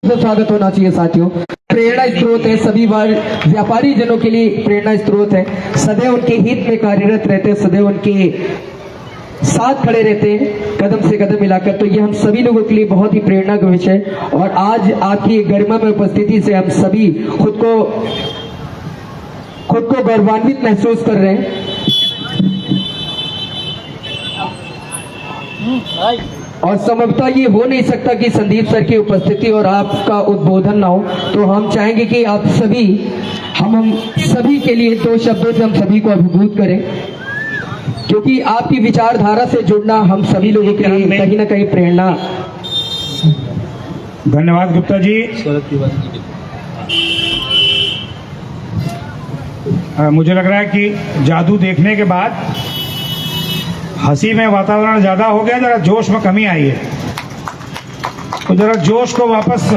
स्वागत होना चाहिए साथियों। प्रेरणा स्रोत है, सभी बार व्यापारी जनों के लिए प्रेरणा स्रोत है। सदैव उनके हित में कार्यरत रहते हैं, सदैव उनके साथ खड़े रहते हैं कदम से कदम मिलाकर। तो ये हम सभी लोगों के लिए बहुत ही प्रेरणा का विषय। और आज आपकी गरिमा में उपस्थिति से हम सभी खुद को गौरवान्वित महसूस कर रहे हैं। और संभवतः ये हो नहीं सकता कि संदीप सर की उपस्थिति और आपका उद्बोधन ना हो। तो हम चाहेंगे कि आप सभी हम सभी के लिए दो शब्दों से हम सभी को अभिभूत करें, क्योंकि आपकी विचारधारा से जुड़ना हम सभी लोगों के लिए कहीं ना कहीं प्रेरणा। धन्यवाद गुप्ता जी। मुझे लग रहा है कि जादू देखने के बाद हंसी में वातावरण ज्यादा हो गया, जरा जोश में कमी आई है, तो जरा जोश को वापस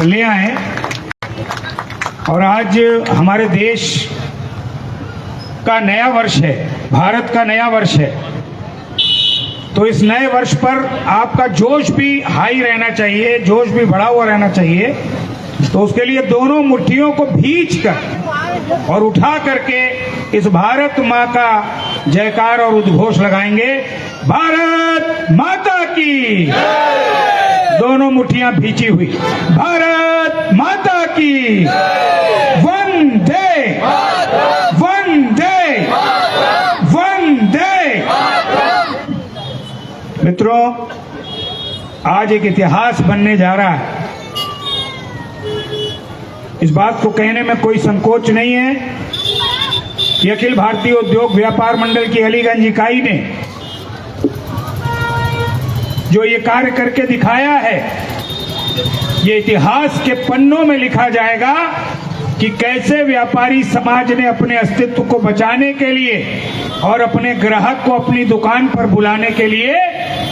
ले आए। और आज हमारे देश का नया वर्ष है, भारत का नया वर्ष है, तो इस नए वर्ष पर आपका जोश भी हाई रहना चाहिए, जोश भी बढ़ा हुआ रहना चाहिए। तो उसके लिए दोनों मुट्ठियों को भींच कर और उठा करके इस भारत माँ का जयकार और उद्घोष लगाएंगे, भारत माता की। दोनों मुट्ठियां भींची हुई, भारत माता की। वंदे वंदे वंदे। मित्रों, आज एक इतिहास बनने जा रहा है। इस बात को कहने में कोई संकोच नहीं है कि अखिल भारतीय उद्योग व्यापार मंडल की अलीगंज इकाई ने जो ये कार्य करके दिखाया है, ये इतिहास के पन्नों में लिखा जाएगा कि कैसे व्यापारी समाज ने अपने अस्तित्व को बचाने के लिए और अपने ग्राहक को अपनी दुकान पर बुलाने के लिए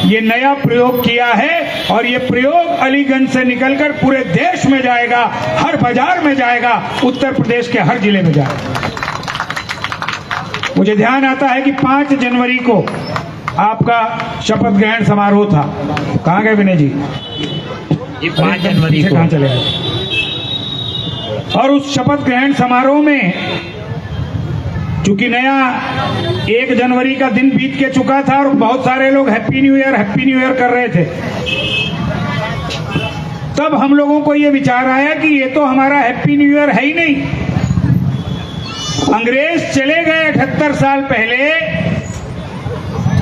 ये नया प्रयोग किया है। और ये प्रयोग अलीगंज से निकलकर पूरे देश में जाएगा, हर बाजार में जाएगा, उत्तर प्रदेश के हर जिले में जाएगा। मुझे ध्यान आता है कि 5 जनवरी को आपका शपथ ग्रहण समारोह था। कहाँ गए विनय जी? 5 जनवरी को कहाँ चले गए? और उस शपथ ग्रहण समारोह में चूंकि नया 1 जनवरी का दिन बीत के चुका था और बहुत सारे लोग हैप्पी न्यू ईयर कर रहे थे, तब हम लोगों को यह विचार आया कि ये तो हमारा हैप्पी न्यू ईयर है ही नहीं। अंग्रेज चले गए 78 साल पहले,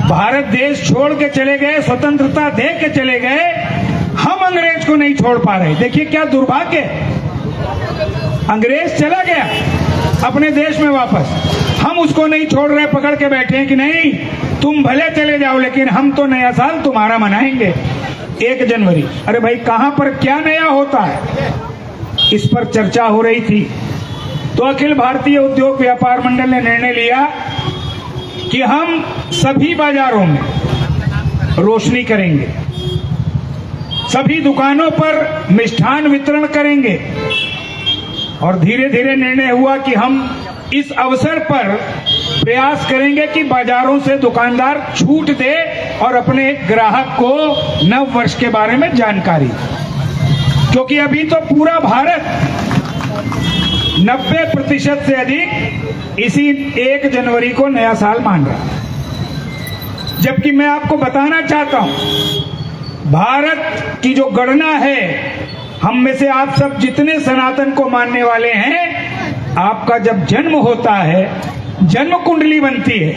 भारत देश छोड़ के चले गए, स्वतंत्रता दे के चले गए, हम अंग्रेज को नहीं छोड़ पा रहे। देखिए क्या दुर्भाग्य। अंग्रेज चला गया अपने देश में वापस, हम उसको नहीं छोड़ रहे, पकड़ के बैठे हैं कि नहीं तुम भले चले जाओ लेकिन हम तो नया साल तुम्हारा मनाएंगे 1 जनवरी। अरे भाई, कहां पर क्या नया होता है, इस पर चर्चा हो रही थी। तो अखिल भारतीय उद्योग व्यापार मंडल ने निर्णय लिया कि हम सभी बाजारों में रोशनी करेंगे, सभी दुकानों पर मिष्ठान वितरण करेंगे। और धीरे धीरे निर्णय हुआ कि हम इस अवसर पर प्रयास करेंगे कि बाजारों से दुकानदार छूट दे और अपने ग्राहक को नव वर्ष के बारे में जानकारी, क्योंकि अभी तो पूरा भारत 90% से अधिक इसी 1 जनवरी को नया साल मान रहा है। जबकि मैं आपको बताना चाहता हूं, भारत की जो गणना है, हम में से आप सब जितने सनातन को मानने वाले हैं, आपका जब जन्म होता है, जन्म कुंडली बनती है,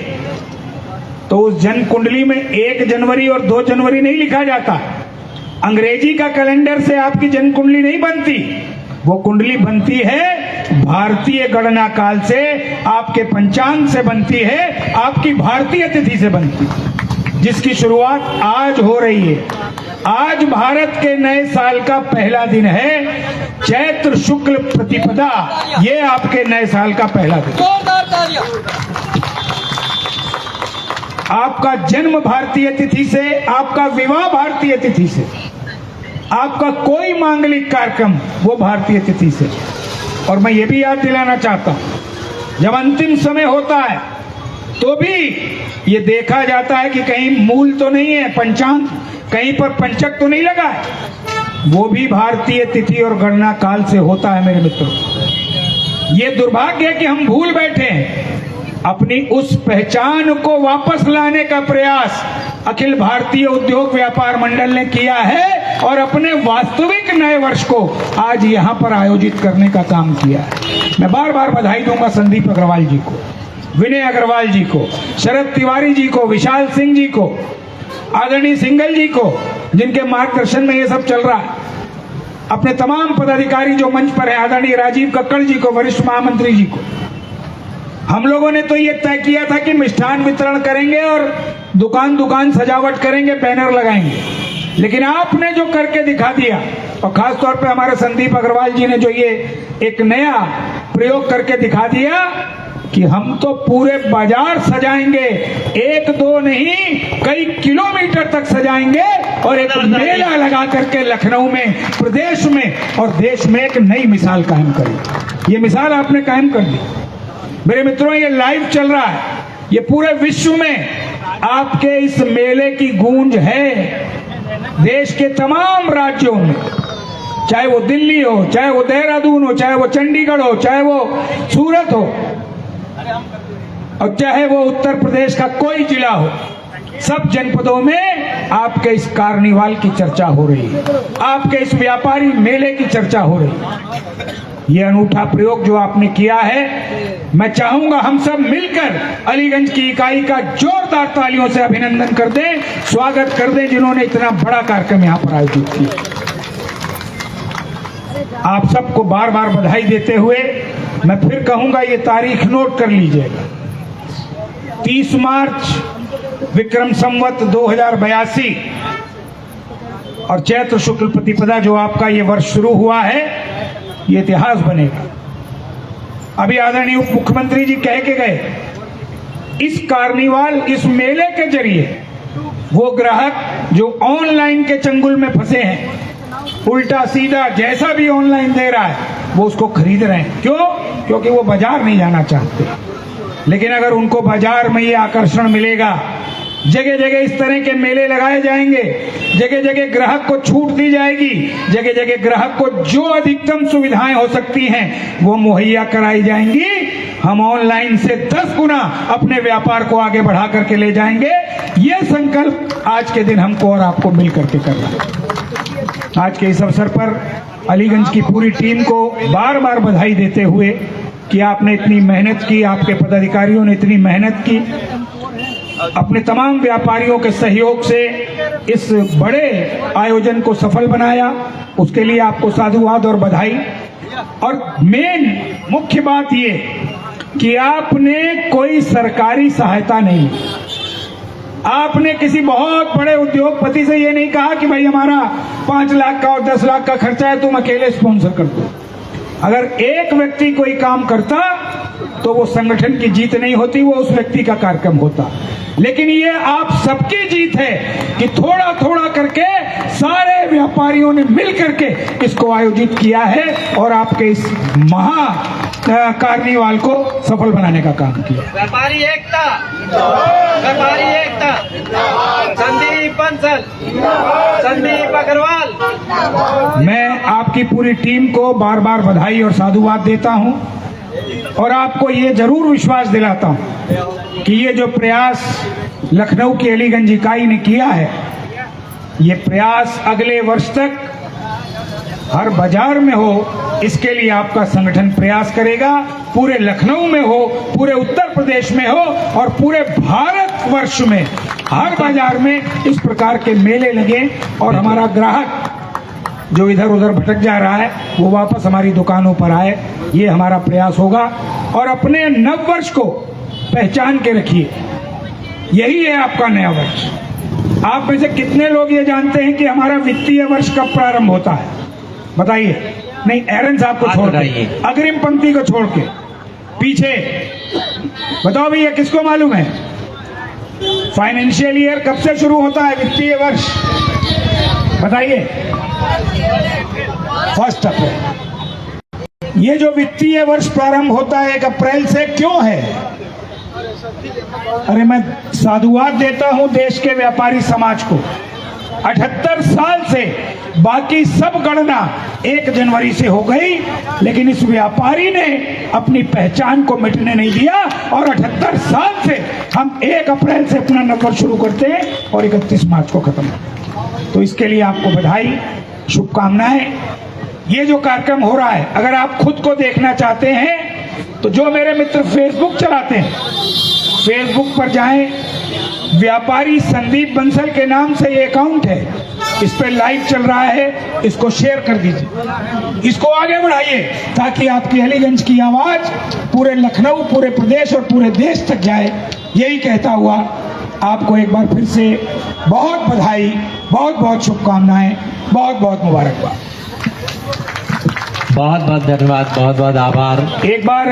तो उस जन्म कुंडली में 1 जनवरी और 2 जनवरी नहीं लिखा जाता। अंग्रेजी का कैलेंडर से आपकी जन्म कुंडली नहीं बनती, वो कुंडली बनती है भारतीय गणना काल से, आपके पंचांग से बनती है, आपकी भारतीय तिथि से बनती है, जिसकी शुरुआत आज हो रही है। आज भारत के नए साल का पहला दिन है, चैत्र शुक्ल प्रतिपदा, ये आपके नए साल का पहला दिन। आपका जन्म भारतीय तिथि से, आपका विवाह भारतीय तिथि से, आपका कोई मांगलिक कार्यक्रम वो भारतीय तिथि से। और मैं ये भी याद दिलाना चाहता हूं, जब अंतिम समय होता है तो भी ये देखा जाता है कि कहीं मूल तो नहीं है पंचांग, कहीं पर पंचक तो नहीं लगा है। वो भी भारतीय तिथि और गणना काल से होता है मेरे मित्रों। ये दुर्भाग्य है कि हम भूल बैठे हैं। अपनी उस पहचान को वापस लाने का प्रयास अखिल भारतीय उद्योग व्यापार मंडल ने किया है और अपने वास्तविक नए वर्ष को आज यहां पर आयोजित करने का काम किया है। मैं बार बार बधाई दूंगा संदीप अग्रवाल जी को, विनय अग्रवाल जी को, शरद तिवारी जी को, विशाल सिंह जी को, आदरणीय सिंघल जी को, जिनके मार्गदर्शन में ये सब चल रहा है। अपने तमाम पदाधिकारी जो मंच पर है, आदरणीय राजीव कक्कड़ जी को, वरिष्ठ महामंत्री जी को। हम लोगों ने तो ये तय किया था कि मिष्ठान वितरण करेंगे और दुकान दुकान सजावट करेंगे, बैनर लगाएंगे, लेकिन आपने जो करके दिखा दिया, और खास तौर पे हमारे संदीप अग्रवाल जी ने जो ये एक नया प्रयोग करके दिखा दिया कि हम तो पूरे बाजार सजाएंगे, एक दो नहीं कई किलोमीटर तक सजाएंगे और एक मेला लगा करके लखनऊ में, प्रदेश में और देश में एक नई मिसाल कायम करेंगे। ये मिसाल आपने कायम कर दी मेरे मित्रों। ये लाइव चल रहा है, ये पूरे विश्व में आपके इस मेले की गूंज है। देश के तमाम राज्यों में, चाहे वो दिल्ली हो, चाहे वो देहरादून हो, चाहे वो चंडीगढ़ हो, चाहे वो सूरत हो, और चाहे वो उत्तर प्रदेश का कोई जिला हो, सब जनपदों में आपके इस कार्निवाल की चर्चा हो रही है, आपके इस व्यापारी मेले की चर्चा हो रही है। ये अनूठा प्रयोग जो आपने किया है, मैं चाहूंगा हम सब मिलकर अलीगंज की इकाई का जोरदार तालियों से अभिनंदन कर दें, स्वागत कर दें, जिन्होंने इतना बड़ा कार्यक्रम यहां पर आयोजित किया। आप सबको बार बार बधाई देते हुए मैं फिर कहूंगा, ये तारीख नोट कर लीजिएगा। 30 मार्च विक्रम संवत 2082 और चैत्र शुक्ल प्रतिपदा जो आपका ये वर्ष शुरू हुआ है, ये इतिहास बनेगा। अभी आदरणीय उप मुख्यमंत्री जी कह के गए, इस कार्निवाल, इस मेले के जरिए वो ग्राहक जो ऑनलाइन के चंगुल में फंसे हैं, उल्टा सीधा जैसा भी ऑनलाइन दे रहा है वो उसको खरीद रहे हैं। क्यों? क्योंकि वो बाजार नहीं जाना चाहते। लेकिन अगर उनको बाजार में ये आकर्षण मिलेगा, जगह जगह इस तरह के मेले लगाए जाएंगे, जगह जगह ग्राहक को छूट दी जाएगी, जगह जगह ग्राहक को जो अधिकतम सुविधाएं हो सकती हैं वो मुहैया कराई जाएंगी, हम ऑनलाइन से 10 गुना अपने व्यापार को आगे बढ़ा करके ले जाएंगे। ये संकल्प आज के दिन हमको और आपको मिल करके करना है। आज के इस अवसर पर अलीगंज की पूरी टीम को बार बार बधाई देते हुए कि आपने इतनी मेहनत की, आपके पदाधिकारियों ने इतनी मेहनत की, अपने तमाम व्यापारियों के सहयोग से इस बड़े आयोजन को सफल बनाया, उसके लिए आपको साधुवाद और बधाई। और मेन मुख्य बात ये कि आपने कोई सरकारी सहायता नहीं, आपने किसी बहुत बड़े उद्योगपति से ये नहीं कहा कि भाई हमारा 5 लाख का और 10 लाख का खर्चा है, तुम अकेले स्पॉन्सर कर दो। अगर एक व्यक्ति कोई काम करता तो वो संगठन की जीत नहीं होती, वो उस व्यक्ति का कार्यक्रम होता। लेकिन ये आप सबकी जीत है कि थोड़ा थोड़ा करके सारे व्यापारियों ने मिल करके इसको आयोजित किया है और आपके इस महा कार्निवाल को सफल बनाने का काम किया। व्यापारी एकता, व्यापारी एकता, संदीप बंसल, संदीप अग्रवाल। मैं आपकी पूरी टीम को बार बार बधाई और साधुवाद देता हूं और आपको ये जरूर विश्वास दिलाता हूं कि ये जो प्रयास लखनऊ की अलीगंज इकाई ने किया है, ये प्रयास अगले वर्ष तक हर बाजार में हो, इसके लिए आपका संगठन प्रयास करेगा। पूरे लखनऊ में हो, पूरे उत्तर प्रदेश में हो और पूरे भारतवर्ष में हर बाजार में इस प्रकार के मेले लगे और हमारा ग्राहक जो इधर उधर भटक जा रहा है वो वापस हमारी दुकानों पर आए, ये हमारा प्रयास होगा। और अपने नव वर्ष को पहचान के रखिए, यही है आपका नया वर्ष। आप में से कितने लोग ये जानते हैं कि हमारा वित्तीय वर्ष कब प्रारंभ होता है? बताइए। नहीं, एरन साहब को छोड़ के, अग्रिम पंक्ति को छोड़ के पीछे बताओ भैया, किसको मालूम है? फाइनेंशियल ईयर कब से शुरू होता है? वित्तीय वर्ष बताइए। 1 अप्रैल। ये जो वित्तीय वर्ष प्रारंभ होता है 1 अप्रैल से, क्यों है? अरे मैं साधुवाद देता हूं देश के व्यापारी समाज को। 78 साल से बाकी सब गणना 1 जनवरी से हो गई, लेकिन इस व्यापारी ने अपनी पहचान को मिटने नहीं दिया और 78 साल से हम 1 अप्रैल से अपना नंबर शुरू करते हैं और 31 मार्च को खत्म करते हैं। तो इसके लिए आपको बधाई, शुभकामनाएं। ये जो कार्यक्रम हो रहा है, अगर आप खुद को देखना चाहते हैं तो जो मेरे मित्र फेसबुक चलाते हैं, फेसबुक पर जाएं, व्यापारी संदीप बंसल के नाम से ये अकाउंट है, इस पे लाइव चल रहा है, इसको शेयर कर दीजिए, इसको आगे बढ़ाइए ताकि आपकी अलीगंज की आवाज पूरे लखनऊ, पूरे प्रदेश और पूरे देश तक जाए। यही कहता हुआ आपको एक बार फिर से बहुत बधाई, बहुत बहुत शुभकामनाएं, बहुत बहुत मुबारकबाद। बहुत बहुत धन्यवाद, बहुत बहुत आभार। एक बार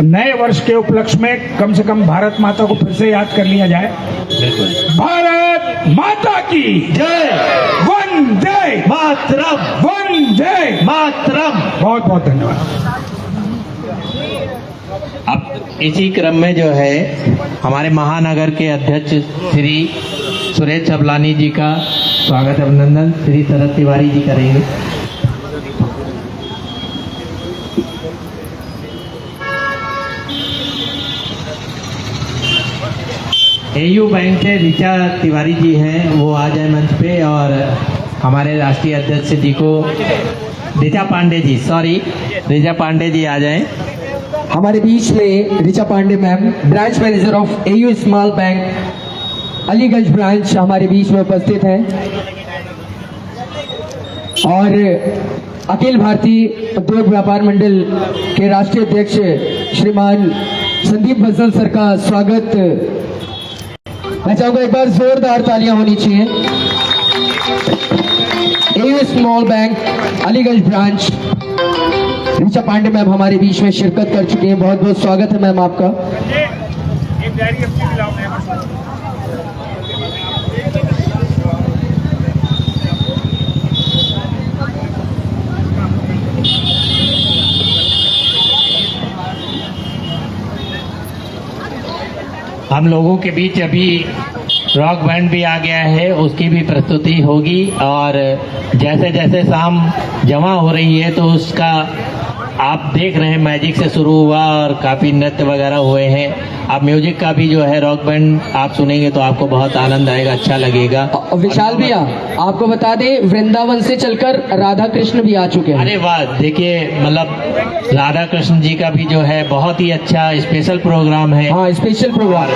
नए वर्ष के उपलक्ष्य में कम से कम भारत माता को फिर से याद कर लिया जाए। भारत माता की जय, वंदे मातरम, वंदे मातरम। बहुत बहुत धन्यवाद। अब इसी क्रम में जो है हमारे महानगर के अध्यक्ष श्री सुरेश छबलानी जी का स्वागत अभिनंदन श्री शरद तिवारी जी करेंगे। एयू बैंक से ऋचा तिवारी जी हैं, वो आ जाए मंच पे, और हमारे राष्ट्रीय अध्यक्ष जी को ऋचा पांडे जी, ऋचा पांडे जी आ जाएं। हमारे बीच में Richa Pandey ma'am, branch manager of AU small bank Aliganj branch, हमारे बीच में उपस्थित हैं। और अखिल भारतीय उद्योग व्यापार मंडल के राष्ट्रीय अध्यक्ष श्रीमान संदीप बंसल सर का स्वागत मैं चाहूंगा, एक बार जोरदार तालियां होनी चाहिए। AU small bank Aliganj branch Richa Pandey ma'am हमारे बीच में शिरकत कर चुके हैं। बहुत बहुत स्वागत है मैम आपका। हम लोगों के बीच अभी रॉक बैंड भी आ गया है, उसकी भी प्रस्तुति होगी, और जैसे जैसे शाम जमा हो रही है तो उसका आप देख रहे हैं मैजिक से शुरू हुआ और काफ़ी नृत्य वगैरह हुए हैं। अब म्यूजिक का भी जो है रॉक बैंड आप सुनेंगे तो आपको बहुत आनंद आएगा, अच्छा लगेगा। विशाल भैया आपको बता दें, वृंदावन से चलकर राधा कृष्ण भी आ चुके हैं। अरे वाह, देखिए मतलब राधा कृष्ण जी का भी जो है बहुत ही अच्छा स्पेशल प्रोग्राम है। हाँ, स्पेशल प्रोग्राम,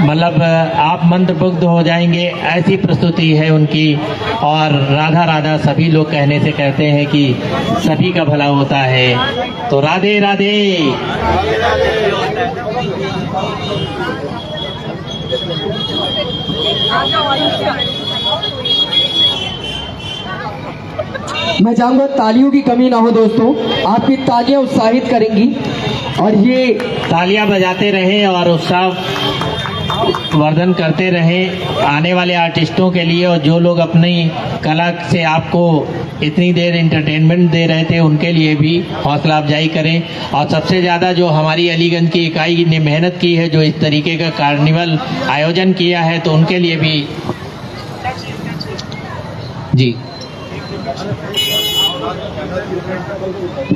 मतलब आप मंत्रमुग्ध हो जाएंगे, ऐसी प्रस्तुति है उनकी। और राधा राधा सभी लोग कहने से कहते हैं कि सभी का भला होता है, तो राधे राधे। मैं चाहूंगा तालियों की कमी ना हो दोस्तों, आपकी तालियां उत्साहित करेंगी और ये तालियां बजाते रहें और उत्साह वर्धन करते रहें आने वाले आर्टिस्टों के लिए, और जो लोग अपनी कला से आपको इतनी देर एंटरटेनमेंट दे रहे थे उनके लिए भी हौसला अफजाई करें। और सबसे ज़्यादा जो हमारी अलीगंज की इकाई ने मेहनत की है, जो इस तरीके का कार्निवल आयोजन किया है, तो उनके लिए भी जी।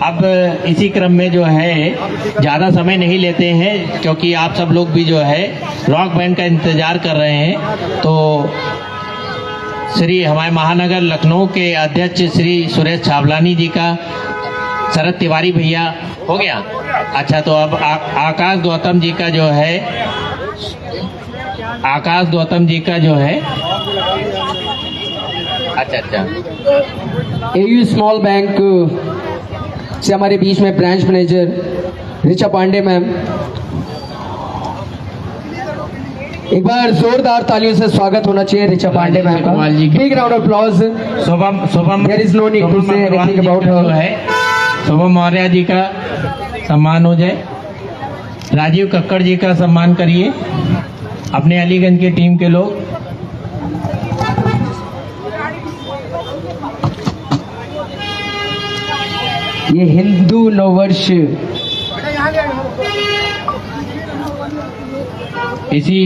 अब इसी क्रम में जो है ज़्यादा समय नहीं लेते हैं, क्योंकि आप सब लोग भी जो है रॉक बैंड का इंतज़ार कर रहे हैं। तो श्री हमारे महानगर लखनऊ के अध्यक्ष श्री सुरेश छाबलानी जी का शरद तिवारी भैया हो गया। अच्छा, तो अब आकाश गौतम जी का जो है, आकाश गौतम जी का जो है, अच्छा एयू स्मॉल बैंक से हमारे बीच में branch manager Richa Pandey ma'am, एक बार जोरदार तालियों से स्वागत होना चाहिए ऋचा पांडे मैम का। Big round of applause. Shubham there is no need to say anything about her. है शुभम मौर्य जी का सम्मान हो जाए। राजीव कक्कड़ जी का सम्मान करिए, अपने अलीगंज की टीम के लोग। ये हिंदू नववर्ष इसी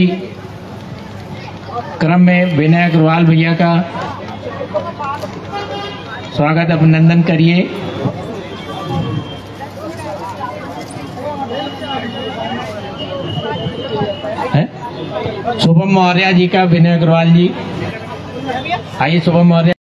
क्रम में विनय अग्रवाल भैया का स्वागत अभिनंदन करिए। शुभम मौर्य जी का, विनय अग्रवाल जी, आइए शुभम मौर्य।